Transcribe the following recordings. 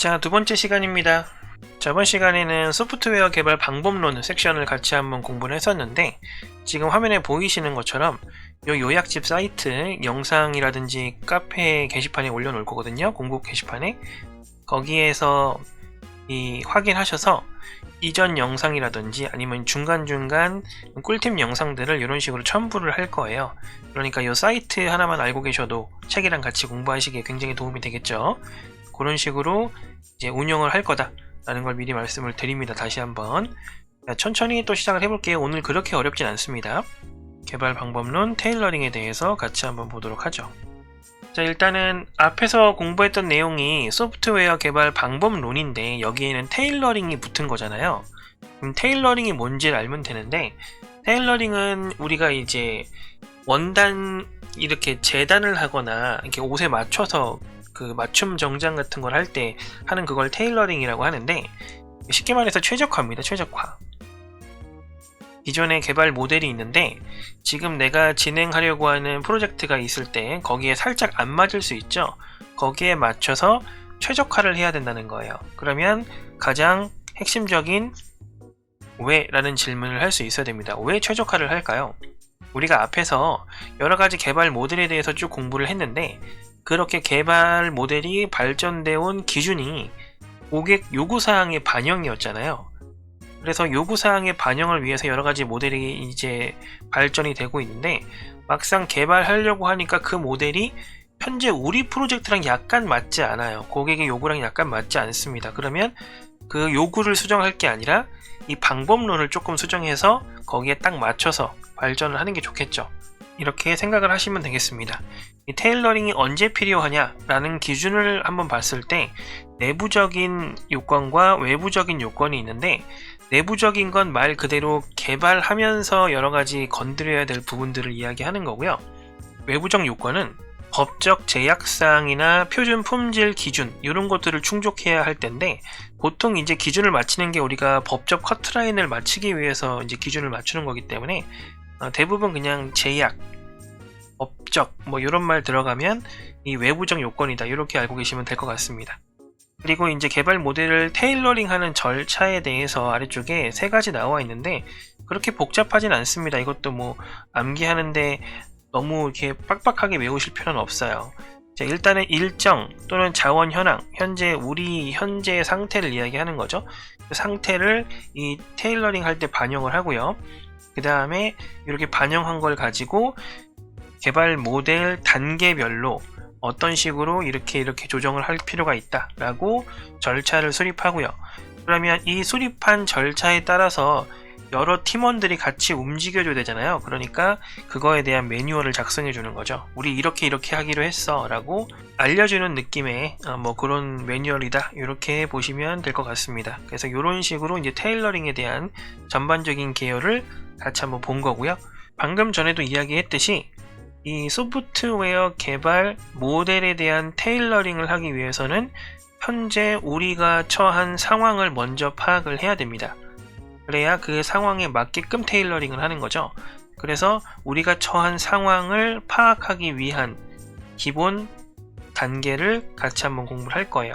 자, 두 번째 시간입니다. 저번 시간에는 소프트웨어 개발 방법론 섹션을 같이 한번 공부를 했었는데, 지금 화면에 보이시는 것처럼 요 요약집 사이트 영상이라든지 카페 게시판에 올려놓을 거거든요. 공부 게시판에. 거기에서 확인하셔서 이전 영상이라든지 아니면 중간중간 꿀팁 영상들을 이런 식으로 첨부를 할 거예요. 그러니까 이 사이트 하나만 알고 계셔도 책이랑 같이 공부하시기에 굉장히 도움이 되겠죠. 그런 식으로 이제 운영을 할 거다 라는 걸 미리 말씀을 드립니다. 다시 한번. 자, 천천히 또 시작을 해볼게요. 오늘 그렇게 어렵진 않습니다. 개발 방법론 테일러링에 대해서 같이 한번 보도록 하죠. 자, 일단은 앞에서 공부했던 내용이 소프트웨어 개발 방법론인데 여기에는 테일러링이 붙은 거잖아요. 그럼 테일러링이 뭔지를 알면 되는데, 테일러링은 우리가 이제 원단 이렇게 재단을 하거나 이렇게 옷에 맞춰서 그 맞춤 정장 같은 걸 할 때 하는 그걸 테일러링이라고 하는데, 쉽게 말해서 최적화입니다. 최적화. 기존에 개발 모델이 있는데 지금 내가 진행하려고 하는 프로젝트가 있을 때 거기에 살짝 안 맞을 수 있죠. 거기에 맞춰서 최적화를 해야 된다는 거예요. 그러면 가장 핵심적인 왜? 라는 질문을 할 수 있어야 됩니다. 왜 최적화를 할까요? 우리가 앞에서 여러가지 개발 모델에 대해서 쭉 공부를 했는데, 그렇게 개발 모델이 발전되어 온 기준이 고객 요구사항의 반영이었잖아요. 그래서 요구사항의 반영을 위해서 여러가지 모델이 이제 발전이 되고 있는데, 막상 개발하려고 하니까 그 모델이 현재 우리 프로젝트랑 약간 맞지 않아요. 고객의 요구랑 약간 맞지 않습니다. 그러면 그 요구를 수정할 게 아니라 이 방법론을 조금 수정해서 거기에 딱 맞춰서 발전을 하는 게 좋겠죠. 이렇게 생각을 하시면 되겠습니다. 이 테일러링이 언제 필요하냐라는 기준을 한번 봤을 때 내부적인 요건과 외부적인 요건이 있는데, 내부적인 건 말 그대로 개발하면서 여러가지 건드려야 될 부분들을 이야기하는 거고요. 외부적 요건은 법적 제약사항이나 표준 품질 기준 이런 것들을 충족해야 할 텐데, 보통 이제 기준을 맞추는 게 우리가 법적 커트라인을 맞추기 위해서 이제 기준을 맞추는 거기 때문에 대부분 그냥 제약, 법적 뭐 이런 말 들어가면 이 외부적 요건이다 이렇게 알고 계시면 될 것 같습니다. 그리고 이제 개발 모델을 테일러링하는 절차에 대해서 아래쪽에 세 가지 나와 있는데 그렇게 복잡하진 않습니다. 이것도 뭐 암기하는데 너무 이렇게 빡빡하게 외우실 필요는 없어요. 자, 일단은 일정 또는 자원 현황, 우리 현재 상태를 이야기하는 거죠. 그 상태를 이 테일러링 할 때 반영을 하고요. 그 다음에 이렇게 반영한 걸 가지고 개발 모델 단계별로 어떤 식으로 이렇게 조정을 할 필요가 있다 라고 절차를 수립하고요. 그러면 이 수립한 절차에 따라서 여러 팀원들이 같이 움직여줘야 되잖아요. 그러니까 그거에 대한 매뉴얼을 작성해 주는 거죠. 우리 이렇게 하기로 했어 라고 알려주는 느낌의 뭐 그런 매뉴얼이다 이렇게 보시면 될 것 같습니다. 그래서 이런 식으로 이제 테일러링에 대한 전반적인 개요를 같이 한번 본 거고요. 방금 전에도 이야기했듯이 이 소프트웨어 개발 모델에 대한 테일러링을 하기 위해서는 현재 우리가 처한 상황을 먼저 파악을 해야 됩니다. 그래야 그 상황에 맞게끔 테일러링을 하는 거죠. 그래서 우리가 처한 상황을 파악하기 위한 기본 단계를 같이 한번 공부를 할 거예요.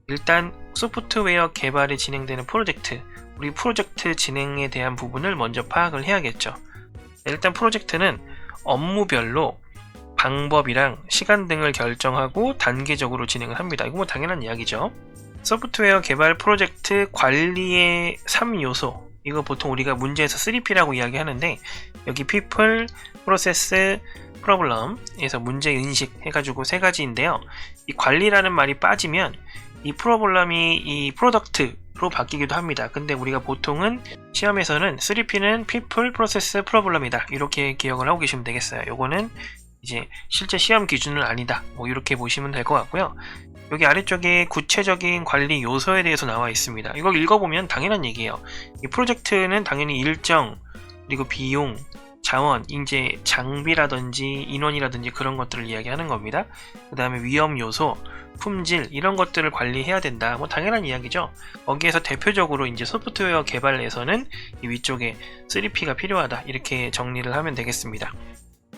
일단 소프트웨어 개발이 진행되는 프로젝트, 우리 프로젝트 진행에 대한 부분을 먼저 파악을 해야겠죠. 일단 프로젝트는 업무별로 방법이랑 시간 등을 결정하고 단계적으로 진행을 합니다. 이거 뭐 당연한 이야기죠. 소프트웨어 개발 프로젝트 관리의 3요소, 이거 보통 우리가 문제에서 3P라고 이야기하는데, 여기 People, Process, Problem에서 문제인식 해가지고 세 가지인데요. 이 관리라는 말이 빠지면 이 프로블럼이 이 프로덕트로 바뀌기도 합니다. 근데 우리가 보통은 시험에서는 3P는 People, Process, Problem이다 이렇게 기억을 하고 계시면 되겠어요. 요거는 이제 실제 시험 기준은 아니다 뭐 이렇게 보시면 될 것 같고요. 여기 아래쪽에 구체적인 관리 요소에 대해서 나와 있습니다. 이걸 읽어보면 당연한 얘기예요. 이 프로젝트는 당연히 일정, 그리고 비용, 자원, 이제 장비라든지 인원이라든지 그런 것들을 이야기하는 겁니다. 그 다음에 위험 요소, 품질 이런 것들을 관리해야 된다. 뭐 당연한 이야기죠. 거기에서 대표적으로 이제 소프트웨어 개발에서는 이 위쪽에 3P가 필요하다 이렇게 정리를 하면 되겠습니다.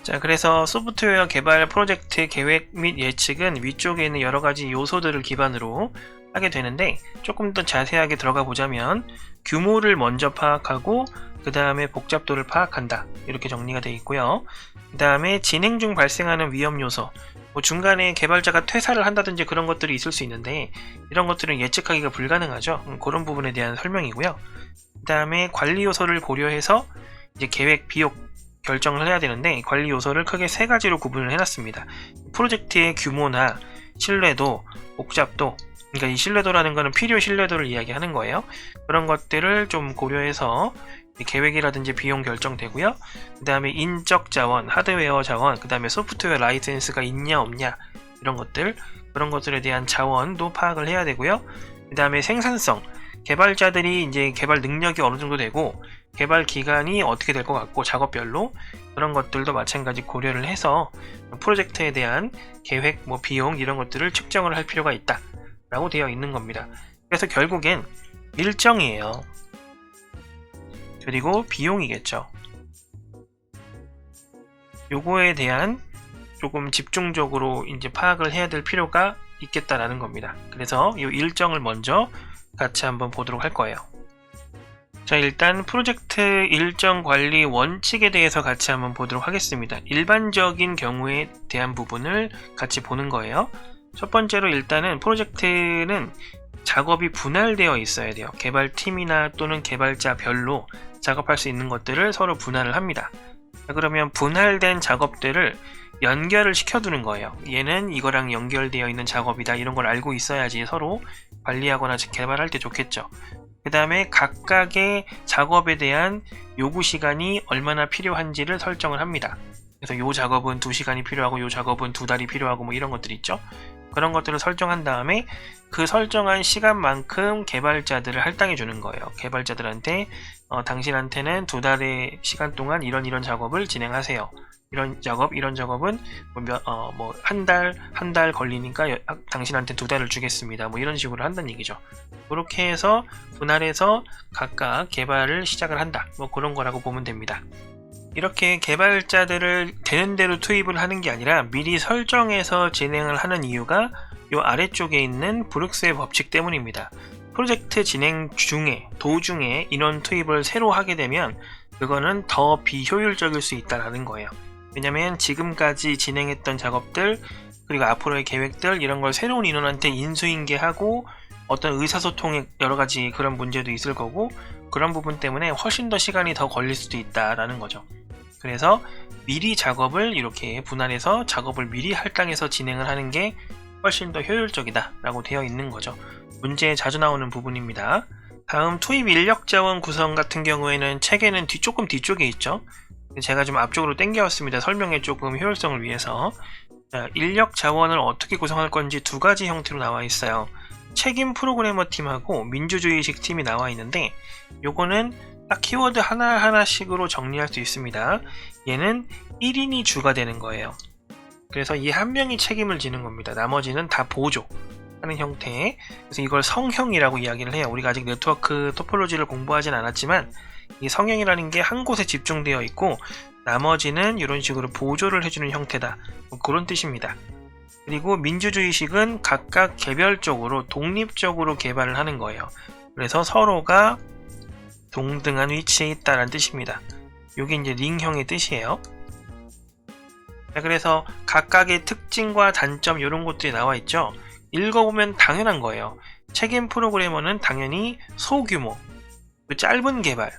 자, 그래서 소프트웨어 개발 프로젝트 계획 및 예측은 위쪽에 있는 여러가지 요소들을 기반으로 하게 되는데, 조금 더 자세하게 들어가 보자면 규모를 먼저 파악하고 그 다음에 복잡도를 파악한다, 이렇게 정리가 되어 있고요. 그 다음에 진행 중 발생하는 위험 요소, 뭐 중간에 개발자가 퇴사를 한다든지 그런 것들이 있을 수 있는데 이런 것들은 예측하기가 불가능하죠. 그런 부분에 대한 설명이고요. 그 다음에 관리 요소를 고려해서 이제 계획 비용 결정을 해야 되는데, 관리 요소를 크게 세 가지로 구분을 해놨습니다. 프로젝트의 규모나 신뢰도, 복잡도, 그러니까 이 신뢰도라는 거는 필요 신뢰도를 이야기하는 거예요. 그런 것들을 좀 고려해서 계획이라든지 비용 결정되고요. 그 다음에 인적 자원, 하드웨어 자원, 그 다음에 소프트웨어 라이센스가 있냐 없냐, 이런 것들, 그런 것들에 대한 자원도 파악을 해야 되고요. 그 다음에 생산성, 개발자들이 이제 개발 능력이 어느 정도 되고 개발 기간이 어떻게 될 것 같고 작업별로, 그런 것들도 마찬가지 고려를 해서 프로젝트에 대한 계획, 뭐 비용, 이런 것들을 측정을 할 필요가 있다 라고 되어 있는 겁니다. 그래서 결국엔 일정이에요. 그리고 비용이겠죠. 요거에 대한 조금 집중적으로 이제 파악을 해야 될 필요가 있겠다라는 겁니다. 그래서 이 일정을 먼저 같이 한번 보도록 할 거예요. 자, 일단 프로젝트 일정 관리 원칙에 대해서 같이 한번 보도록 하겠습니다. 일반적인 경우에 대한 부분을 같이 보는 거예요. 첫 번째로 일단은 프로젝트는 작업이 분할되어 있어야 돼요. 개발팀이나 또는 개발자별로 작업할 수 있는 것들을 서로 분할을 합니다. 자, 그러면 분할된 작업들을 연결을 시켜두는 거예요. 얘는 이거랑 연결되어 있는 작업이다, 이런 걸 알고 있어야지 서로 관리하거나 개발할 때 좋겠죠. 그 다음에 각각의 작업에 대한 요구 시간이 얼마나 필요한지를 설정을 합니다. 그래서 요 작업은 2시간이 필요하고 요 작업은 2달이 필요하고 뭐 이런 것들 있죠. 그런 것들을 설정한 다음에 그 설정한 시간만큼 개발자들을 할당해 주는 거예요. 개발자들한테 당신한테는 2달의 시간 동안 이런 작업을 진행하세요. 이런 작업은 뭐 한 달 걸리니까 당신한테 2달을 주겠습니다. 뭐 이런 식으로 한다는 얘기죠. 그렇게 해서 분할해서 각각 개발을 시작을 한다, 뭐 그런 거라고 보면 됩니다. 이렇게 개발자들을 되는 대로 투입을 하는 게 아니라 미리 설정해서 진행을 하는 이유가 이 아래쪽에 있는 브룩스의 법칙 때문입니다. 프로젝트 진행 중에, 도중에 인원 투입을 새로 하게 되면 그거는 더 비효율적일 수 있다는 거예요. 왜냐면 지금까지 진행했던 작업들, 그리고 앞으로의 계획들, 이런 걸 새로운 인원한테 인수인계하고 어떤 의사소통에 여러 가지 그런 문제도 있을 거고, 그런 부분 때문에 훨씬 더 시간이 더 걸릴 수도 있다라는 거죠. 그래서 미리 작업을 이렇게 분할해서 작업을 미리 할당해서 진행을 하는 게 훨씬 더 효율적이다 라고 되어 있는 거죠. 문제에 자주 나오는 부분입니다. 다음 투입 인력 자원 구성 같은 경우에는 책에는 조금 뒤쪽에 있죠. 제가 좀 앞쪽으로 당겨왔습니다. 설명에 조금 효율성을 위해서. 자, 인력 자원을 어떻게 구성할 건지 2가지 형태로 나와 있어요. 책임 프로그래머 팀하고 민주주의식 팀이 나와 있는데, 요거는 딱 키워드 하나하나씩으로 정리할 수 있습니다. 얘는 1인이 주가 되는 거예요. 그래서 이 한 명이 책임을 지는 겁니다. 나머지는 다 보조하는 형태. 그래서 이걸 성형이라고 이야기를 해요. 우리가 아직 네트워크 토폴로지를 공부하진 않았지만 이 성형이라는 게 한 곳에 집중되어 있고 나머지는 이런 식으로 보조를 해주는 형태다, 뭐 그런 뜻입니다. 그리고 민주주의식은 각각 개별적으로 독립적으로 개발을 하는 거예요. 그래서 서로가 동등한 위치에 있다는 뜻입니다. 이게 이제 링형의 뜻이에요. 그래서 각각의 특징과 단점, 이런 것들이 나와 있죠. 읽어보면 당연한 거예요. 책임 프로그래머는 당연히 소규모, 짧은 개발,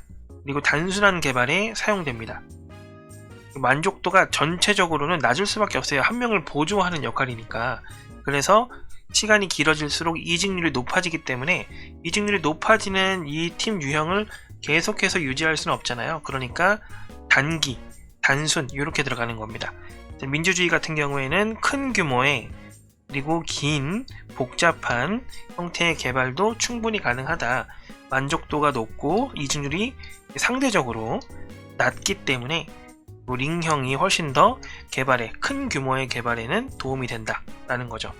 그리고 단순한 개발에 사용됩니다. 만족도가 전체적으로는 낮을 수밖에 없어요. 한 명을 보조하는 역할이니까. 그래서 시간이 길어질수록 이직률이 높아지기 때문에 이직률이 높아지는 이 팀 유형을 계속해서 유지할 수는 없잖아요. 그러니까 단기, 단순 이렇게 들어가는 겁니다. 민주주의 같은 경우에는 큰 규모의, 그리고 긴, 복잡한 형태의 개발도 충분히 가능하다. 만족도가 높고 이직률이 상대적으로 낮기 때문에 링형이 훨씬 더 개발에, 큰 규모의 개발에는 도움이 된다라는 거죠.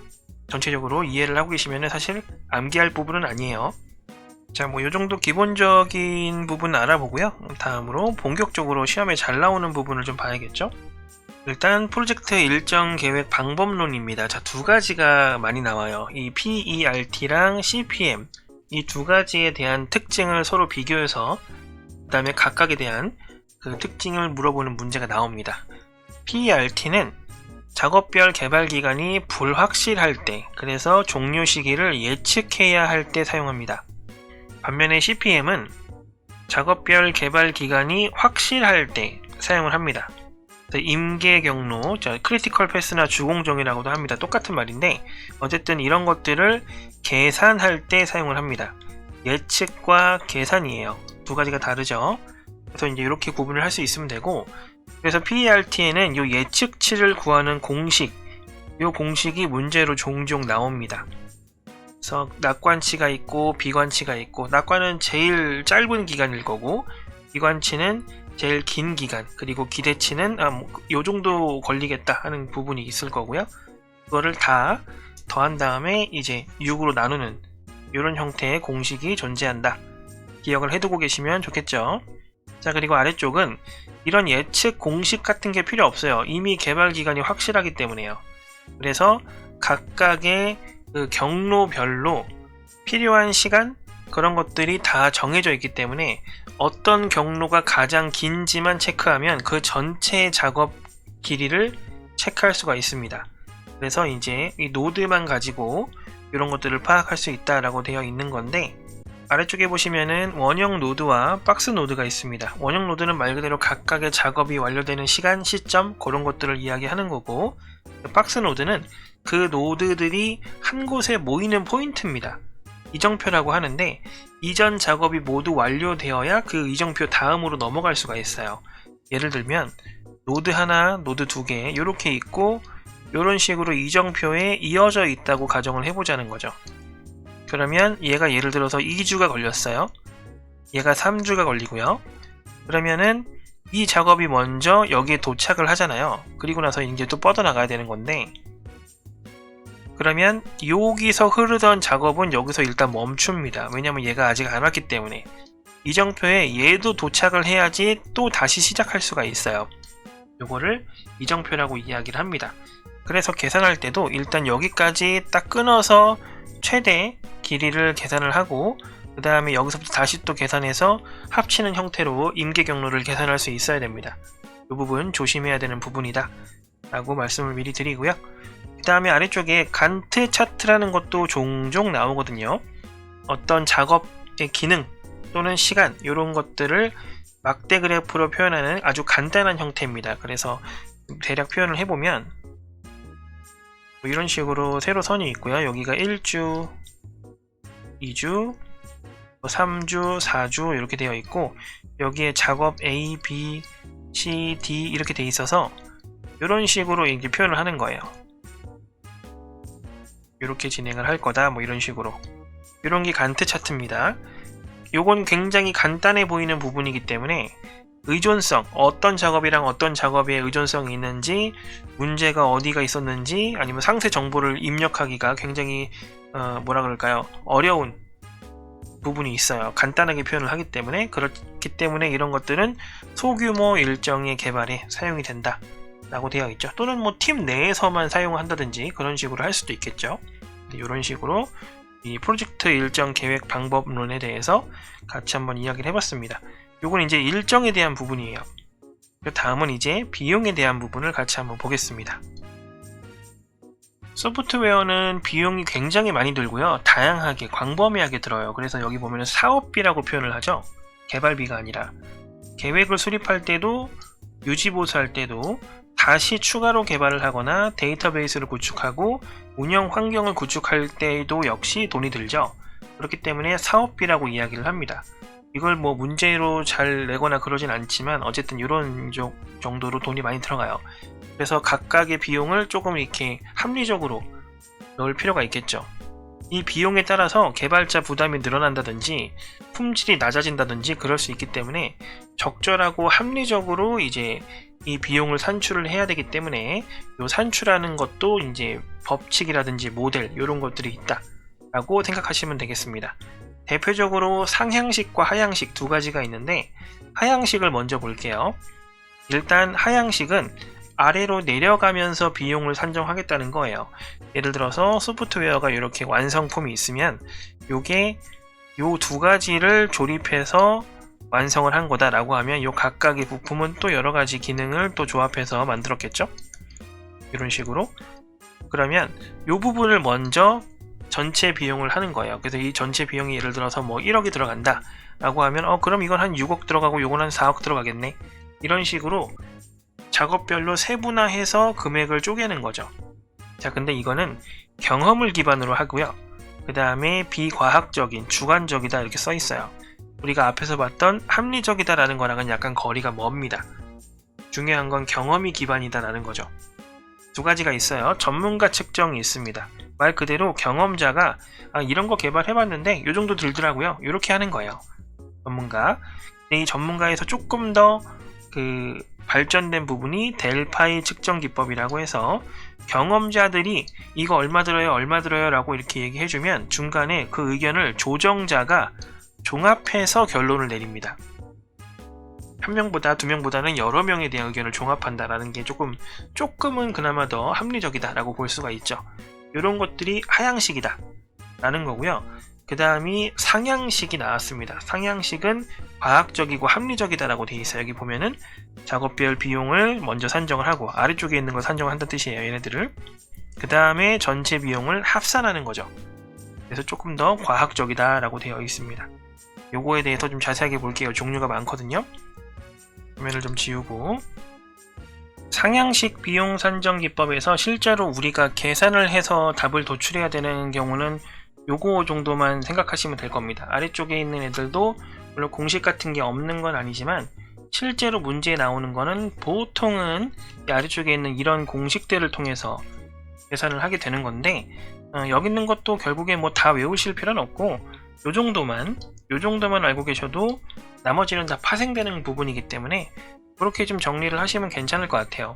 전체적으로 이해를 하고 계시면 사실 암기할 부분은 아니에요. 자, 뭐 요정도 기본적인 부분 알아보고요. 다음으로 본격적으로 시험에 잘 나오는 부분을 좀 봐야겠죠. 일단 프로젝트 일정 계획 방법론입니다. 자, 두 가지가 많이 나와요. 이 PERT랑 CPM 이 두 가지에 대한 특징을 서로 비교해서 그 다음에 각각에 대한 그 특징을 물어보는 문제가 나옵니다. PERT는 작업별 개발 기간이 불확실할 때, 그래서 종료 시기를 예측해야 할 때 사용합니다. 반면에 CPM은 작업별 개발 기간이 확실할 때 사용을 합니다. 임계 경로, 크리티컬 패스나 주공정이라고도 합니다. 똑같은 말인데 어쨌든 이런 것들을 계산할 때 사용을 합니다. 예측과 계산이에요. 두 가지가 다르죠. 그래서 이제 이렇게 구분을 할 수 있으면 되고, 그래서 PERT에는 이 예측치를 구하는 공식, 이 공식이 문제로 종종 나옵니다. 그래서 낙관치가 있고 비관치가 있고, 낙관은 제일 짧은 기간일 거고 비관치는 제일 긴 기간, 그리고 기대치는 요 정도 걸리겠다 하는 부분이 있을 거고요. 그거를 다 더한 다음에 이제 6으로 나누는 이런 형태의 공식이 존재한다. 기억을 해두고 계시면 좋겠죠. 자, 그리고 아래쪽은 이런 예측 공식 같은 게 필요 없어요. 이미 개발 기간이 확실하기 때문에요. 그래서 각각의 그 경로별로 필요한 시간, 그런 것들이 다 정해져 있기 때문에 어떤 경로가 가장 긴지만 체크하면 그 전체 작업 길이를 체크할 수가 있습니다. 그래서 이제 이 노드만 가지고 이런 것들을 파악할 수 있다라고 되어 있는 건데, 아래쪽에 보시면은 원형 노드와 박스 노드가 있습니다. 원형 노드는 말 그대로 각각의 작업이 완료되는 시간, 시점, 그런 것들을 이야기하는 거고, 박스 노드는 그 노드들이 한 곳에 모이는 포인트입니다. 이정표라고 하는데, 이전 작업이 모두 완료되어야 그 이정표 다음으로 넘어갈 수가 있어요. 예를 들면 노드 하나, 노드 두 개 이렇게 있고, 이런 식으로 이정표에 이어져 있다고 가정을 해보자는 거죠. 그러면 얘가 예를 들어서 2주가 걸렸어요. 얘가 3주가 걸리고요. 그러면은 이 작업이 먼저 여기에 도착을 하잖아요. 그리고 나서 이제 또 뻗어나가야 되는 건데, 그러면 여기서 흐르던 작업은 여기서 일단 멈춥니다. 왜냐면 얘가 아직 안 왔기 때문에. 이정표에 얘도 도착을 해야지 또 다시 시작할 수가 있어요. 요거를 이정표라고 이야기를 합니다. 그래서 계산할 때도 일단 여기까지 딱 끊어서 최대 길이를 계산을 하고, 그 다음에 여기서부터 다시 또 계산해서 합치는 형태로 임계 경로를 계산할 수 있어야 됩니다. 이 부분 조심해야 되는 부분이다 라고 말씀을 미리 드리고요. 그 다음에 아래쪽에 간트 차트라는 것도 종종 나오거든요. 어떤 작업의 기능 또는 시간, 이런 것들을 막대 그래프로 표현하는 아주 간단한 형태입니다. 그래서 대략 표현을 해보면 이런 식으로 세로 선이 있고요. 여기가 1주, 2주, 3주, 4주 이렇게 되어 있고, 여기에 작업 A, B, C, D 이렇게 되어 있어서 이런 식으로 이제 표현을 하는 거예요. 이렇게 진행을 할 거다, 뭐 이런 식으로. 이런 게 간트 차트입니다. 요건 굉장히 간단해 보이는 부분이기 때문에 의존성, 어떤 작업이랑 어떤 작업에 의존성이 있는지, 문제가 어디가 있었는지, 아니면 상세 정보를 입력하기가 굉장히 뭐라 그럴까요? 어려운 부분이 있어요. 간단하게 표현을 하기 때문에. 그렇기 때문에 이런 것들은 소규모 일정의 개발에 사용이 된다 라고 되어 있죠. 또는 뭐 팀 내에서만 사용한다든지 그런 식으로 할 수도 있겠죠. 이런 식으로 이 프로젝트 일정 계획 방법론에 대해서 같이 한번 이야기를 해봤습니다. 요건 이제 일정에 대한 부분이에요. 다음은 이제 비용에 대한 부분을 같이 한번 보겠습니다. 소프트웨어는 비용이 굉장히 많이 들고요. 다양하게, 광범위하게 들어요. 그래서 여기 보면 사업비라고 표현을 하죠. 개발비가 아니라. 계획을 수립할 때도, 유지보수할 때도, 다시 추가로 개발을 하거나 데이터베이스를 구축하고 운영 환경을 구축할 때도 역시 돈이 들죠. 그렇기 때문에 사업비라고 이야기를 합니다. 이걸 뭐 문제로 잘 내거나 그러진 않지만 어쨌든 이런 정도로 돈이 많이 들어가요. 그래서 각각의 비용을 조금 이렇게 합리적으로 넣을 필요가 있겠죠. 이 비용에 따라서 개발자 부담이 늘어난다든지 품질이 낮아진다든지 그럴 수 있기 때문에 적절하고 합리적으로 이제 이 비용을 산출을 해야 되기 때문에 이 산출하는 것도 이제 법칙이라든지 모델 이런 것들이 있다 라고 생각하시면 되겠습니다. 대표적으로 상향식과 하향식 두 가지가 있는데, 하향식을 먼저 볼게요. 일단 하향식은 아래로 내려가면서 비용을 산정하겠다는 거예요. 예를 들어서 소프트웨어가 이렇게 완성품이 있으면 요게 요 두 가지를 조립해서 완성을 한 거다라고 하면 요 각각의 부품은 또 여러 가지 기능을 또 조합해서 만들었겠죠? 이런 식으로. 그러면 요 부분을 먼저 전체 비용을 하는 거예요. 그래서 이 전체 비용이 예를 들어서 뭐 1억이 들어간다 라고 하면 그럼 이건 한 6억 들어가고 요건 한 4억 들어가겠네. 이런 식으로 작업별로 세분화해서 금액을 쪼개는 거죠. 자, 근데 이거는 경험을 기반으로 하고요. 그 다음에 비과학적인, 주관적이다 이렇게 써 있어요. 우리가 앞에서 봤던 합리적이다 라는 거랑은 약간 거리가 멉니다. 중요한 건 경험이 기반이다 라는 거죠. 두 가지가 있어요. 전문가 측정이 있습니다. 말 그대로 경험자가 이런 거 개발해봤는데 요 정도 들더라고요. 이렇게 하는 거예요. 전문가. 근데 이 전문가에서 조금 더 발전된 부분이 델파이 측정 기법이라고 해서 경험자들이 이거 얼마 들어요 라고 이렇게 얘기해주면 중간에 그 의견을 조정자가 종합해서 결론을 내립니다. 한 명보다 두 명보다는 여러 명에 대한 의견을 종합한다라는 게 조금은 그나마 더 합리적이다라고 볼 수가 있죠. 이런 것들이 하향식이다 라는 거고요. 그 다음이 상향식이 나왔습니다. 상향식은 과학적이고 합리적이다라고 되어 있어요. 여기 보면은 작업별 비용을 먼저 산정을 하고 아래쪽에 있는 걸 산정한다는 뜻이에요. 얘네들을. 그 다음에 전체 비용을 합산하는 거죠. 그래서 조금 더 과학적이다라고 되어 있습니다. 요거에 대해서 좀 자세하게 볼게요. 종류가 많거든요. 화면을 좀 지우고, 상향식 비용 산정 기법에서 실제로 우리가 계산을 해서 답을 도출해야 되는 경우는 요거 정도만 생각하시면 될 겁니다. 아래쪽에 있는 애들도 물론 공식 같은 게 없는 건 아니지만 실제로 문제에 나오는 거는 보통은 이 아래쪽에 있는 이런 공식들을 통해서 계산을 하게 되는 건데, 여기 있는 것도 결국에 뭐 다 외우실 필요는 없고 요 정도만 알고 계셔도 나머지는 다 파생되는 부분이기 때문에 그렇게 좀 정리를 하시면 괜찮을 것 같아요.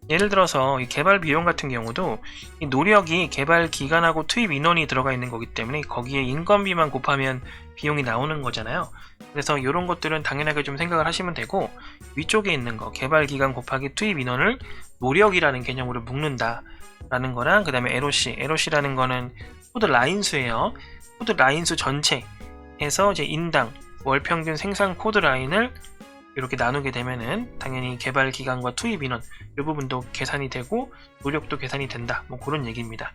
예를 들어서 이 개발 비용 같은 경우도 이 노력이 개발 기간하고 투입 인원이 들어가 있는 거기 때문에 거기에 인건비만 곱하면 비용이 나오는 거잖아요. 그래서 이런 것들은 당연하게 좀 생각을 하시면 되고, 위쪽에 있는 거 개발 기간 곱하기 투입 인원을 노력이라는 개념으로 묶는다 라는 거랑, 그 다음에 LOC라는 거는 코드 라인수예요. 코드 라인수 전체에서 이제 인당 월 평균 생산 코드 라인을 이렇게 나누게 되면은 당연히 개발 기간과 투입 인원 이 부분도 계산이 되고 노력도 계산이 된다, 뭐 그런 얘기입니다.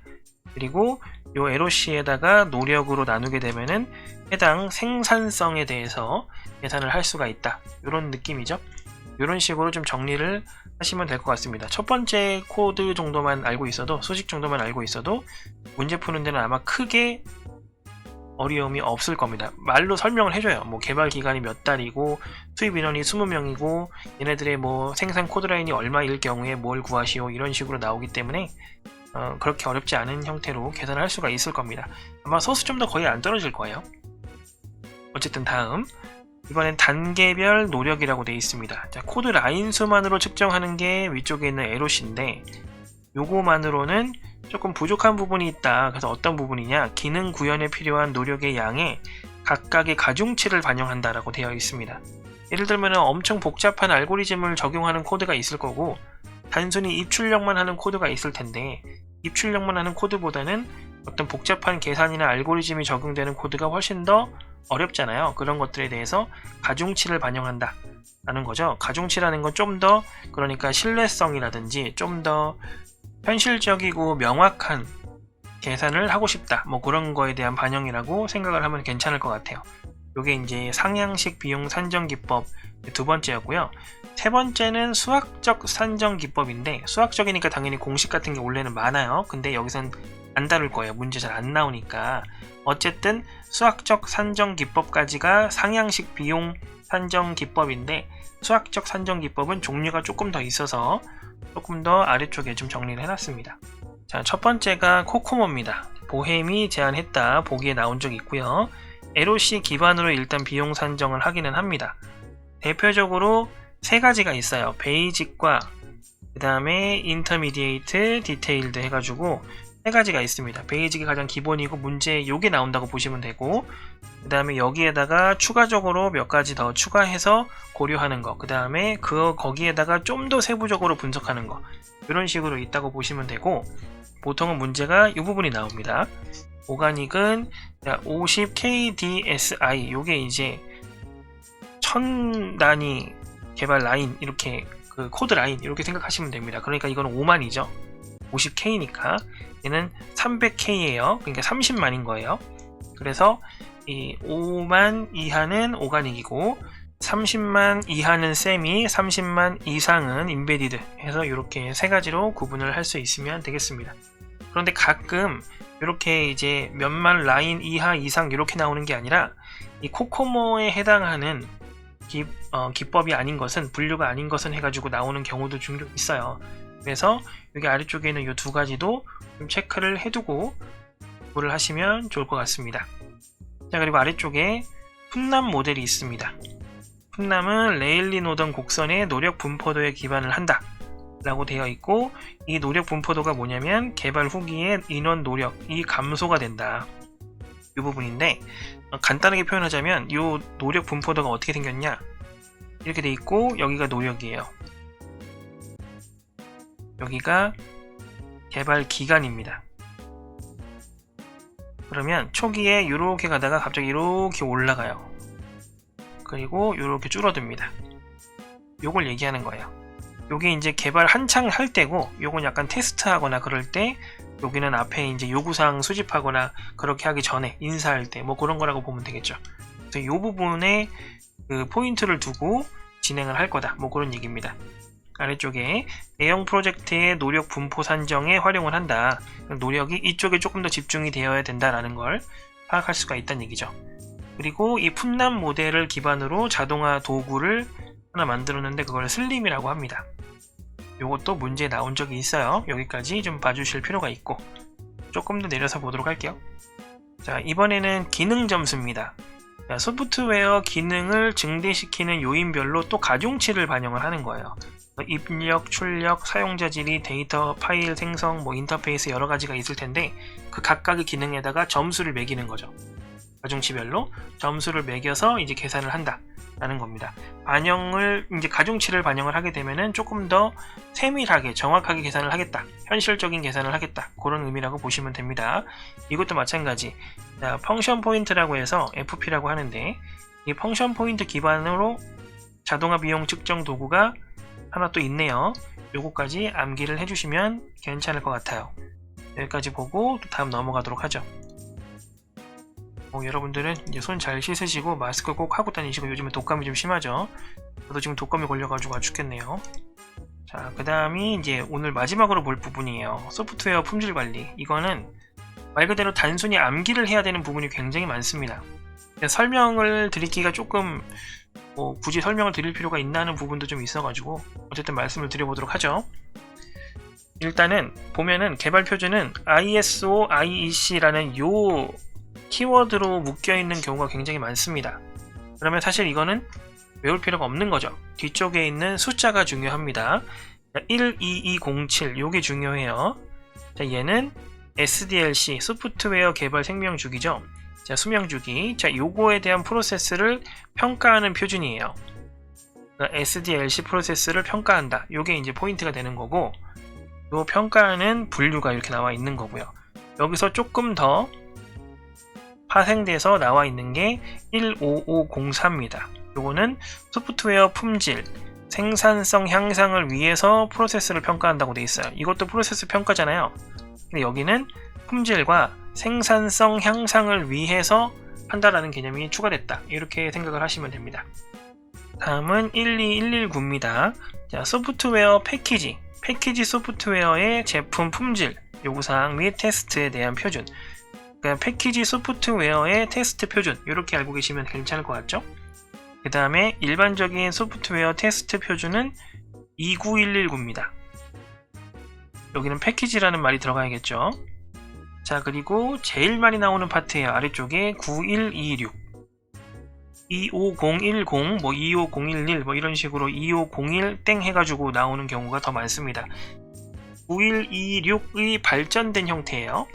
그리고 요 LOC에다가 노력으로 나누게 되면은 해당 생산성에 대해서 계산을 할 수가 있다, 이런 느낌이죠. 이런 식으로 좀 정리를 하시면 될 것 같습니다. 첫 번째 코드 정도만 알고 있어도, 수식 정도만 알고 있어도 문제 푸는 데는 아마 크게 어려움이 없을 겁니다. 말로 설명을 해줘요. 뭐 개발 기간이 몇 달이고 투입 인원이 20명이고 얘네들의 뭐 생산 코드라인이 얼마일 경우에 뭘 구하시오, 이런 식으로 나오기 때문에 그렇게 어렵지 않은 형태로 계산을 할 수가 있을 겁니다. 아마 소수점도 거의 안 떨어질 거예요. 어쨌든 다음, 이번엔 단계별 노력이라고 되어 있습니다. 자, 코드 라인 수만으로 측정하는 게 위쪽에 있는 LOC인데 요거만으로는 조금 부족한 부분이 있다. 그래서 어떤 부분이냐, 기능 구현에 필요한 노력의 양에 각각의 가중치를 반영한다라고 되어 있습니다. 예를 들면 엄청 복잡한 알고리즘을 적용하는 코드가 있을 거고 단순히 입출력만 하는 코드가 있을 텐데, 입출력만 하는 코드보다는 어떤 복잡한 계산이나 알고리즘이 적용되는 코드가 훨씬 더 어렵잖아요. 그런 것들에 대해서 가중치를 반영한다 라는 거죠. 가중치라는 건 좀 더, 그러니까 신뢰성이라든지 좀 더 현실적이고 명확한 계산을 하고 싶다, 뭐 그런 거에 대한 반영이라고 생각을 하면 괜찮을 것 같아요. 요게 이제 상향식 비용 산정 기법 두 번째였고요. 세 번째는 수학적 산정 기법인데, 수학적이니까 당연히 공식 같은 게 원래는 많아요. 근데 여기선 안 다룰 거예요. 문제 잘 안 나오니까. 어쨌든 수학적 산정 기법까지가 상향식 비용 산정 기법인데, 수학적 산정 기법은 종류가 조금 더 있어서 조금 더 아래쪽에 좀 정리를 해놨습니다. 자, 첫 번째가 코코모입니다. 보햄이 제안했다 보기에 나온 적이 있고요. LOC 기반으로 일단 비용 산정을 하기는 합니다. 대표적으로 세 가지가 있어요. 베이직과 그 다음에 인터미디에이트, 디테일드 해가지고 세 가지가 있습니다. 베이직이 가장 기본이고 문제에 요게 나온다고 보시면 되고, 그 다음에 여기에다가 추가적으로 몇 가지 더 추가해서 고려하는 거, 그 다음에 거기에다가 좀 더 세부적으로 분석하는 거, 이런 식으로 있다고 보시면 되고, 보통은 문제가 이 부분이 나옵니다. 오가닉은 50 KDSI, 요게 이제 1000 단위 개발 라인, 이렇게 그 코드 라인 이렇게 생각하시면 됩니다. 그러니까 이거는 5만이죠. 50K니까 얘는 300K예요. 그러니까 30만인 거예요. 그래서 이 5만 이하는 오가닉이고 30만 이하는 세미, 30만 이상은 임베디드 해서 이렇게 세 가지로 구분을 할 수 있으면 되겠습니다. 그런데 가끔 이렇게 이제 몇만 라인 이하 이상 이렇게 나오는 게 아니라 이 코코모에 해당하는 기법이 아닌 것은, 분류가 아닌 것은 해가지고 나오는 경우도 종종 있어요. 그래서 여기 아래쪽에 있는 이 두 가지도 좀 체크를 해두고 공부를 하시면 좋을 것 같습니다. 자, 그리고 아래쪽에 푼남 모델이 있습니다. 푼남은 레일리 노던 곡선의 노력 분포도에 기반을 한다 라고 되어 있고, 이 노력 분포도가 뭐냐면 개발 후기의 인원 노력이 감소가 된다, 이 부분인데, 간단하게 표현하자면 이 노력 분포도가 어떻게 생겼냐, 이렇게 돼 있고 여기가 노력이에요. 여기가 개발 기간입니다. 그러면 초기에 이렇게 가다가 갑자기 이렇게 올라가요. 그리고 이렇게 줄어듭니다. 요걸 얘기하는 거예요. 요게 이제 개발 한창 할 때고, 요건 약간 테스트하거나 그럴 때, 여기는 앞에 이제 요구사항 수집하거나 그렇게 하기 전에 인사할 때 뭐 그런 거라고 보면 되겠죠. 그래서 이 부분에 그 포인트를 두고 진행을 할 거다, 뭐 그런 얘기입니다. 아래쪽에 대형 프로젝트의 노력 분포 산정에 활용을 한다. 노력이 이쪽에 조금 더 집중이 되어야 된다라는 걸 파악할 수가 있다는 얘기죠. 그리고 이 푼남 모델을 기반으로 자동화 도구를 하나 만들었는데 그걸 슬림이라고 합니다. 요것도 문제에 나온 적이 있어요. 여기까지 좀 봐주실 필요가 있고, 조금 더 내려서 보도록 할게요. 자, 이번에는 기능 점수입니다. 자, 소프트웨어 기능을 증대시키는 요인별로 또 가중치를 반영을 하는 거예요. 입력, 출력, 사용자 질의, 데이터, 파일 생성, 뭐 인터페이스 여러 가지가 있을 텐데 그 각각의 기능에다가 점수를 매기는 거죠. 가중치별로 점수를 매겨서 이제 계산을 한다 라는 겁니다. 이제 가중치를 반영을 하게 되면은 조금 더 세밀하게 정확하게 계산을 하겠다, 현실적인 계산을 하겠다, 그런 의미라고 보시면 됩니다. 이것도 마찬가지. 자, 펑션 포인트라고 해서 FP라고 하는데, 이 펑션 포인트 기반으로 자동화 비용 측정 도구가 하나 또 있네요. 요거까지 암기를 해주시면 괜찮을 것 같아요. 여기까지 보고 또 다음 넘어가도록 하죠. 여러분들은 이제 손 잘 씻으시고 마스크 꼭 하고 다니시고, 요즘에 독감이 좀 심하죠. 저도 지금 독감이 걸려가지고 죽겠네요. 자, 그 다음이 이제 오늘 마지막으로 볼 부분이에요. 소프트웨어 품질 관리. 이거는 말 그대로 단순히 암기를 해야 되는 부분이 굉장히 많습니다. 설명을 드리기가 조금 굳이 설명을 드릴 필요가 있나 하는 부분도 좀 있어가지고 어쨌든 말씀을 드려보도록 하죠. 일단은 보면은 개발 표준은 ISO, IEC라는 요 키워드로 묶여있는 경우가 굉장히 많습니다. 그러면 사실 이거는 외울 필요가 없는 거죠. 뒤쪽에 있는 숫자가 중요합니다. 12207 요게 중요해요. 자, 얘는 SDLC 소프트웨어 개발 생명주기죠. 자, 수명주기. 자, 요거에 대한 프로세스를 평가하는 표준이에요. 그러니까 SDLC 프로세스를 평가한다. 요게 이제 포인트가 되는 거고, 요 평가하는 분류가 이렇게 나와 있는 거고요. 여기서 조금 더 파생돼서 나와 있는 게 15504입니다. 요거는 소프트웨어 품질, 생산성 향상을 위해서 프로세스를 평가한다고 되어 있어요. 이것도 프로세스 평가잖아요. 근데 여기는 품질과 생산성 향상을 위해서 한다라는 개념이 추가됐다, 이렇게 생각을 하시면 됩니다. 다음은 12119입니다. 자, 소프트웨어 패키지 소프트웨어의 제품 품질 요구사항 및 테스트에 대한 표준. 그러니까 패키지 소프트웨어의 테스트 표준, 이렇게 알고 계시면 괜찮을 것 같죠? 그 다음에 일반적인 소프트웨어 테스트 표준은 29119입니다. 여기는 패키지라는 말이 들어가야겠죠. 자, 그리고 제일 많이 나오는 파트예요. 아래쪽에 9126, 25010, 뭐 25011, 뭐 이런 식으로 2501 땡 해가지고 나오는 경우가 더 많습니다. 9126의 발전된 형태예요.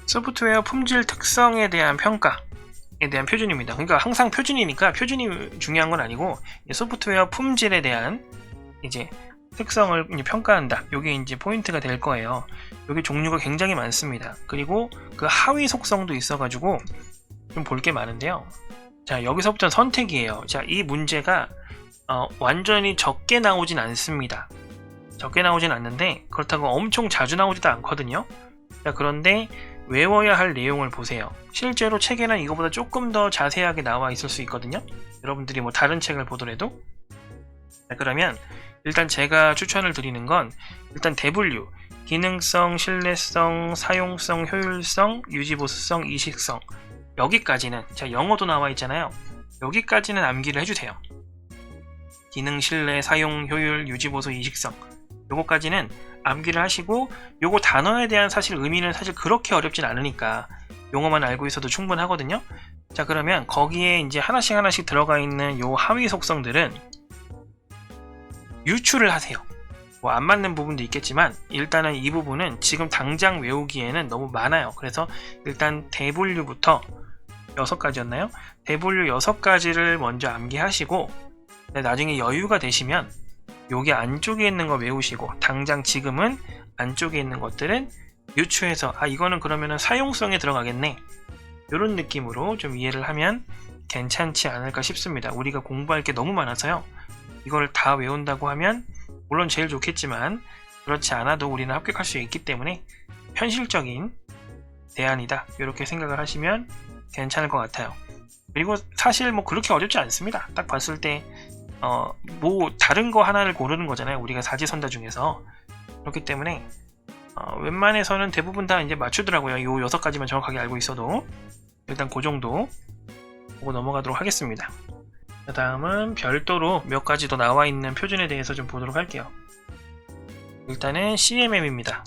소프트웨어 품질 특성에 대한 평가에 대한 표준입니다. 그러니까 항상 표준이니까 표준이 중요한 건 아니고 소프트웨어 품질에 대한 이제 특성을 이제 평가한다. 이게 이제 포인트가 될 거예요. 여기 종류가 굉장히 많습니다. 그리고 그 하위 속성도 있어가지고 좀 볼 게 많은데요. 자, 여기서부터 선택이에요. 자, 이 문제가 완전히 적게 나오진 않습니다. 적게 나오진 않는데 그렇다고 엄청 자주 나오지도 않거든요. 자, 그런데 외워야 할 내용을 보세요. 실제로 책에는 이거보다 조금 더 자세하게 나와 있을 수 있거든요. 여러분들이 뭐 다른 책을 보더라도. 자, 그러면 일단 제가 추천을 드리는 건 일단 대분류, 기능성, 신뢰성, 사용성, 효율성, 유지보수성, 이식성, 여기까지는, 자, 영어도 나와 있잖아요. 여기까지는 암기를 해주세요. 기능, 신뢰, 사용, 효율, 유지보수, 이식성, 요거까지는 암기를 하시고, 요거 단어에 대한 사실 의미는 사실 그렇게 어렵진 않으니까 용어만 알고 있어도 충분하거든요. 자, 그러면 거기에 이제 하나씩 들어가 있는 요 하위 속성들은 유추를 하세요. 뭐 안 맞는 부분도 있겠지만 일단은 이 부분은 지금 당장 외우기에는 너무 많아요. 그래서 일단 대분류부터 6가지였나요? 대분류 6가지를 먼저 암기하시고 나중에 여유가 되시면 여기 안쪽에 있는 거 외우시고 당장 지금은 안쪽에 있는 것들은 유추해서 이거는 그러면은 사용성에 들어가겠네, 이런 느낌으로 좀 이해를 하면 괜찮지 않을까 싶습니다. 우리가 공부할 게 너무 많아서요. 이걸 다 외운다고 하면 물론 제일 좋겠지만 그렇지 않아도 우리는 합격할 수 있기 때문에 현실적인 대안이다, 이렇게 생각을 하시면 괜찮을 것 같아요. 그리고 사실 뭐 그렇게 어렵지 않습니다. 딱 봤을 때 뭐 다른 거 하나를 고르는 거잖아요. 우리가 사지선다 중에서. 그렇기 때문에 웬만해서는 대부분 다 이제 맞추더라고요. 요 6가지만 정확하게 알고 있어도. 일단 그 정도 보고 넘어가도록 하겠습니다. 그 다음은 별도로 몇 가지 더 나와 있는 표준에 대해서 좀 보도록 할게요. 일단은 CMM입니다.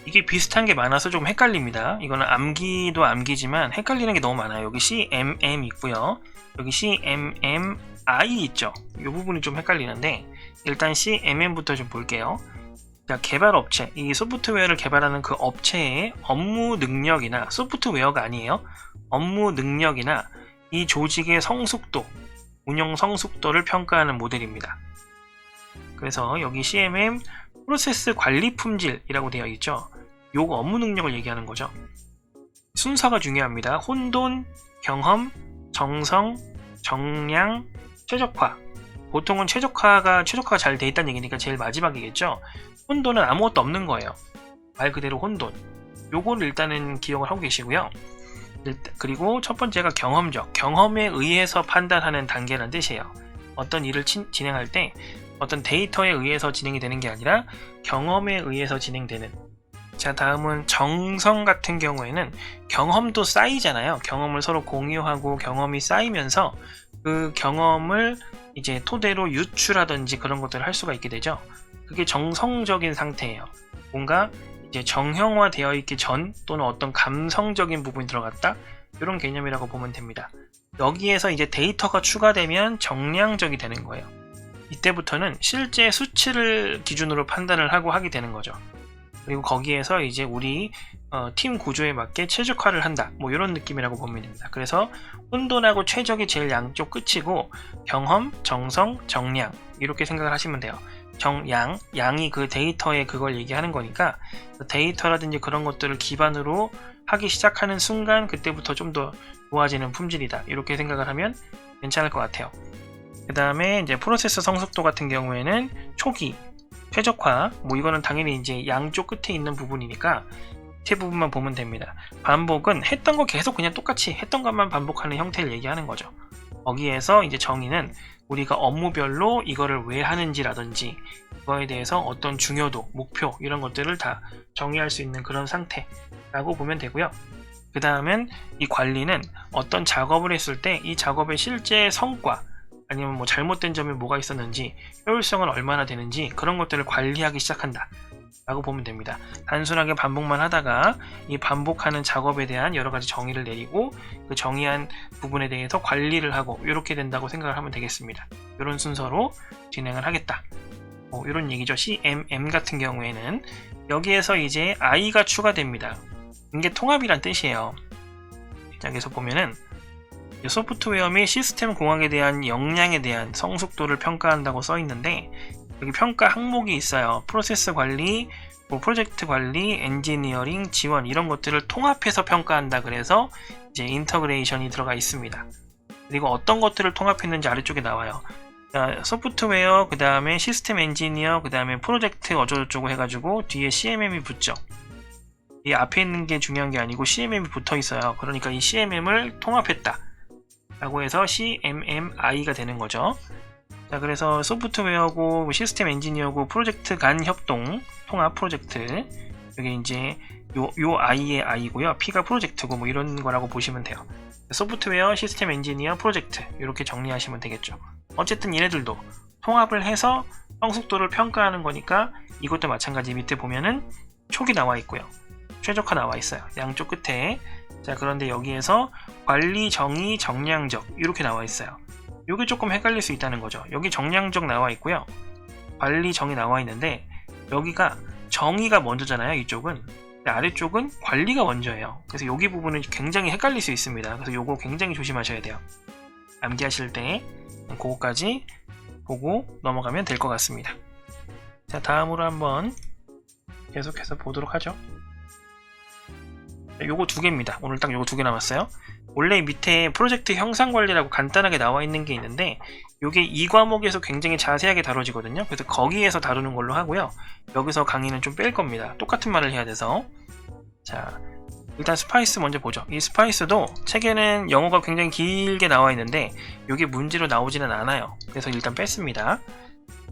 이게 비슷한 게 많아서 좀 헷갈립니다. 이거는 암기도 암기지만 헷갈리는 게 너무 많아요. 여기 CMM 있고요. 여기 CMMI 있죠. 이 부분이 좀 헷갈리는데 일단 CMM부터 좀 볼게요. 자, 개발업체, 이 소프트웨어를 개발하는 그 업체의 업무 능력이나, 소프트웨어가 아니에요, 업무 능력이나 이 조직의 성숙도, 운영 성숙도를 평가하는 모델입니다. 그래서 여기 CMM 프로세스 관리 품질이라고 되어 있죠. 요거 업무 능력을 얘기하는 거죠. 순서가 중요합니다. 혼돈, 경험, 정성, 정량, 최적화. 보통은 최적화가 잘 돼 있다는 얘기니까 제일 마지막이겠죠. 혼돈은 아무것도 없는 거예요. 말 그대로 혼돈. 요거를 일단은 기억을 하고 계시고요. 그리고 첫 번째가 경험적, 경험에 의해서 판단하는 단계라는 뜻이에요. 어떤 일을 진행할 때 어떤 데이터에 의해서 진행이 되는 게 아니라 경험에 의해서 진행되는. 자, 다음은 정성 같은 경우에는 경험도 쌓이잖아요. 경험을 서로 공유하고 경험이 쌓이면서 그 경험을 이제 토대로 유추라든지 그런 것들을 할 수가 있게 되죠. 그게 정성적인 상태예요. 뭔가 이제 정형화 되어 있기 전 또는 어떤 감성적인 부분이 들어갔다, 이런 개념이라고 보면 됩니다. 여기에서 이제 데이터가 추가되면 정량적이 되는 거예요. 이때부터는 실제 수치를 기준으로 판단을 하고 하게 되는 거죠. 그리고 거기에서 이제 우리 팀 구조에 맞게 최적화를 한다, 뭐 이런 느낌이라고 보면 됩니다. 그래서 혼돈하고 최적이 제일 양쪽 끝이고 경험, 정성, 정량, 이렇게 생각을 하시면 돼요. 양이 그 데이터에 그걸 얘기하는 거니까 데이터라든지 그런 것들을 기반으로 하기 시작하는 순간 그때부터 좀 더 좋아지는 품질이다, 이렇게 생각을 하면 괜찮을 것 같아요. 그 다음에 이제 프로세스 성숙도 같은 경우에는 초기, 최적화, 뭐 이거는 당연히 이제 양쪽 끝에 있는 부분이니까 밑에 부분만 보면 됩니다. 반복은 했던 거 계속 그냥 똑같이 했던 것만 반복하는 형태를 얘기하는 거죠. 거기에서 이제 정의는 우리가 업무별로 이거를 왜 하는지라든지 그거에 대해서 어떤 중요도, 목표, 이런 것들을 다 정의할 수 있는 그런 상태라고 보면 되고요. 그 다음엔 이 관리는 어떤 작업을 했을 때 이 작업의 실제 성과, 아니면 뭐 잘못된 점이 뭐가 있었는지, 효율성은 얼마나 되는지, 그런 것들을 관리하기 시작한다 라고 보면 됩니다. 단순하게 반복만 하다가 이 반복하는 작업에 대한 여러 가지 정의를 내리고 그 정의한 부분에 대해서 관리를 하고, 이렇게 된다고 생각을 하면 되겠습니다. 이런 순서로 진행을 하겠다. 뭐 이런 얘기죠. CMM 같은 경우에는 여기에서 이제 I가 추가됩니다. 이게 통합이란 뜻이에요. 자, 여기서 보면은 소프트웨어 및 시스템 공학에 대한 역량에 대한 성숙도를 평가한다고 써 있는데, 여기 평가 항목이 있어요. 프로세스 관리, 뭐 프로젝트 관리, 엔지니어링, 지원 이런 것들을 통합해서 평가한다. 그래서 이제 인터그레이션이 들어가 있습니다. 그리고 어떤 것들을 통합했는지 아래쪽에 나와요. 자, 소프트웨어, 그 다음에 시스템 엔지니어, 그 다음에 프로젝트 어쩌고저쩌고 해가지고 뒤에 CMM이 붙죠. 이 앞에 있는 게 중요한 게 아니고 CMM이 붙어 있어요. 그러니까 이 CMM을 통합했다 라고 해서 CMMI가 되는 거죠. 자, 그래서 소프트웨어고 시스템 엔지니어고 프로젝트 간 협동 통합 프로젝트, 여기 이제 요 I의 I고요, P가 프로젝트고 뭐 이런 거라고 보시면 돼요. 소프트웨어, 시스템 엔지니어, 프로젝트 이렇게 정리하시면 되겠죠. 어쨌든 얘네들도 통합을 해서 성숙도를 평가하는 거니까 이것도 마찬가지. 밑에 보면은 촉이 나와 있고요, 최적화 나와 있어요, 양쪽 끝에. 자, 그런데 여기에서 관리, 정의, 정량적 이렇게 나와 있어요. 이게 조금 헷갈릴 수 있다는 거죠. 여기 정량적 나와 있고요, 관리, 정의 나와 있는데 여기가 정의가 먼저잖아요, 이쪽은. 아래쪽은 관리가 먼저예요. 그래서 여기 부분은 굉장히 헷갈릴 수 있습니다. 그래서 요거 굉장히 조심하셔야 돼요. 암기하실 때 그거까지 보고 넘어가면 될 것 같습니다. 자, 다음으로 한번 계속해서 보도록 하죠. 요거 두 개입니다. 오늘 딱 요거 두 개 남았어요. 원래 밑에 프로젝트 형상 관리라고 간단하게 나와 있는 게 있는데 요게 이 과목에서 굉장히 자세하게 다뤄지거든요. 그래서 거기에서 다루는 걸로 하고요. 여기서 강의는 좀 뺄 겁니다. 똑같은 말을 해야 돼서. 자, 일단 스파이스 먼저 보죠. 이 스파이스도 책에는 영어가 굉장히 길게 나와 있는데 요게 문제로 나오지는 않아요. 그래서 일단 뺐습니다.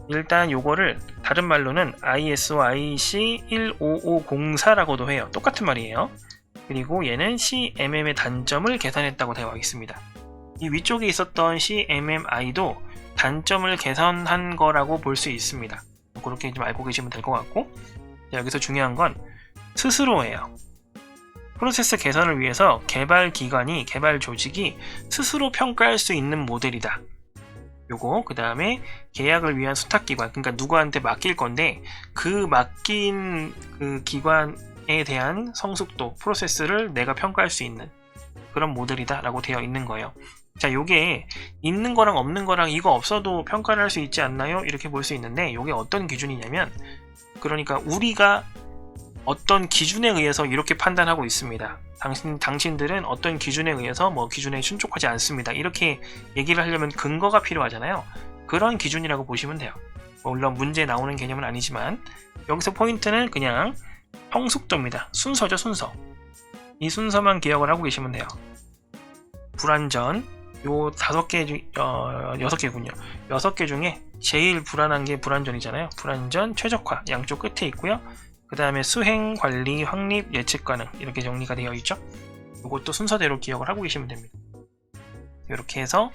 일단 요거를 다른 말로는 ISO IC 15504라고도 해요. 똑같은 말이에요. 그리고 얘는 CMM의 단점을 계산했다고 되어 있습니다. 이 위쪽에 있었던 CMMI도 단점을 개선한 거라고 볼 수 있습니다. 그렇게 좀 알고 계시면 될 것 같고, 여기서 중요한 건 스스로예요. 프로세스 개선을 위해서 개발 기관이, 개발 조직이 스스로 평가할 수 있는 모델이다. 요거, 그 다음에 계약을 위한 수탁기관, 그러니까 누구한테 맡길 건데 그 맡긴 그 기관에 대한 성숙도, 프로세스를 내가 평가할 수 있는 그런 모델이다 라고 되어 있는 거예요. 자, 요게 있는 거랑 없는 거랑 이거 없어도 평가를 할 수 있지 않나요? 이렇게 볼 수 있는데, 요게 어떤 기준이냐면, 그러니까 우리가 어떤 기준에 의해서 이렇게 판단하고 있습니다. 당신들은 어떤 기준에 의해서 뭐 기준에 충족하지 않습니다. 이렇게 얘기를 하려면 근거가 필요하잖아요. 그런 기준이라고 보시면 돼요. 물론 문제 나오는 개념은 아니지만 여기서 포인트는 그냥 성숙도입니다. 순서죠, 순서. 이 순서만 기억을 하고 계시면 돼요. 불완전, 요 5개, 6개군요. 6개 중에 제일 불안한 게 불완전이잖아요. 불완전, 최적화, 양쪽 끝에 있고요. 그 다음에 수행, 관리, 확립, 예측 가능 이렇게 정리가 되어 있죠. 이것도 순서대로 기억을 하고 계시면 됩니다. 이렇게 해서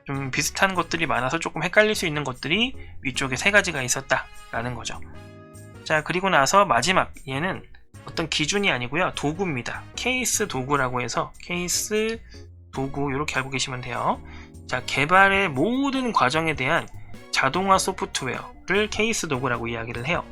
좀 비슷한 것들이 많아서 조금 헷갈릴 수 있는 것들이 위쪽에 3가지가 있었다라는 거죠. 자, 그리고 나서 마지막, 얘는 어떤 기준이 아니고요, 도구입니다. 케이스 도구라고 해서 케이스 도구 이렇게 알고 계시면 돼요. 자, 개발의 모든 과정에 대한 자동화 소프트웨어를 케이스 도구라고 이야기를 해요.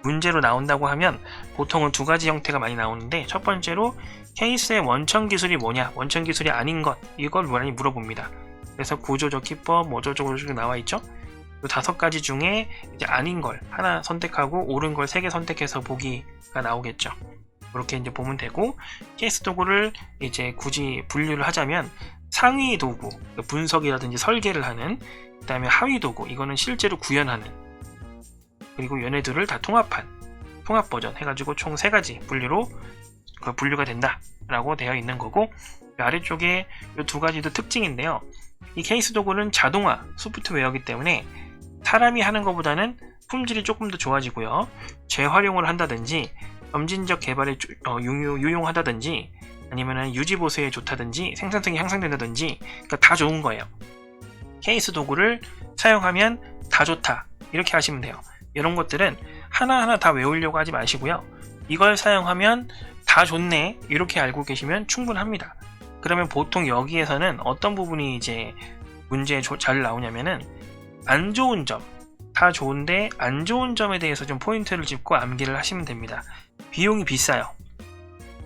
문제로 나온다고 하면 보통은 2가지 형태가 많이 나오는데, 첫 번째로 케이스의 원천 기술이 뭐냐, 원천 기술이 아닌 것, 이걸 많이 물어봅니다. 그래서 구조적 기법, 뭐 어쩌고저쩌고 나와 있죠. 이 5가지 중에 이제 아닌 걸 하나 선택하고 옳은 걸 3개 선택해서 보기가 나오겠죠. 그렇게 이제 보면 되고, 케이스 도구를 이제 굳이 분류를 하자면 상위 도구, 분석이라든지 설계를 하는, 그 다음에 하위 도구, 이거는 실제로 구현하는, 그리고 얘네들을 다 통합한 통합 버전 해가지고 총 3가지 분류로 분류가 된다 라고 되어 있는 거고, 아래쪽에 이 2가지도 특징인데요. 이 케이스 도구는 자동화 소프트웨어이기 때문에 사람이 하는 것보다는 품질이 조금 더 좋아지고요, 재활용을 한다든지 점진적 개발에 유용하다든지 아니면 유지보수에 좋다든지 생산성이 향상된다든지, 그러니까 다 좋은 거예요. 케이스 도구를 사용하면 다 좋다 이렇게 하시면 돼요. 이런 것들은 하나하나 다 외우려고 하지 마시고요, 이걸 사용하면 다 좋네 이렇게 알고 계시면 충분합니다. 그러면 보통 여기에서는 어떤 부분이 이제 문제에 잘 나오냐면은 안 좋은 점, 다 좋은데 안 좋은 점에 대해서 좀 포인트를 짚고 암기를 하시면 됩니다. 비용이 비싸요.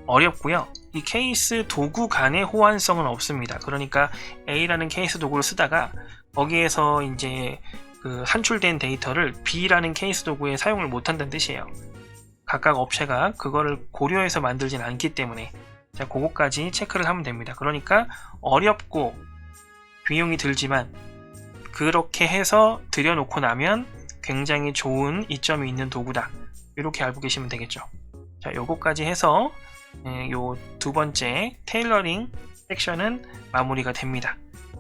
어렵고요. 이 케이스 도구 간의 호환성은 없습니다. 그러니까 A라는 케이스 도구를 쓰다가 거기에서 이제 그 산출된 데이터를 B라는 케이스 도구에 사용을 못한다는 뜻이에요. 각각 업체가 그거를 고려해서 만들진 않기 때문에 자, 그거까지 체크를 하면 됩니다. 그러니까 어렵고 비용이 들지만 그렇게 해서 들여놓고 나면 굉장히 좋은 이점이 있는 도구다. 이렇게 알고 계시면 되겠죠. 자, 요거까지 해서 요 두 번째 테일러링 섹션은 마무리가 됩니다.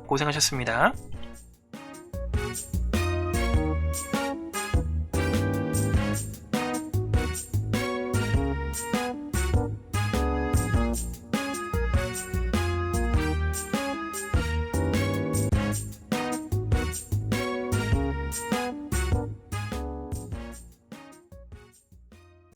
고생하셨습니다.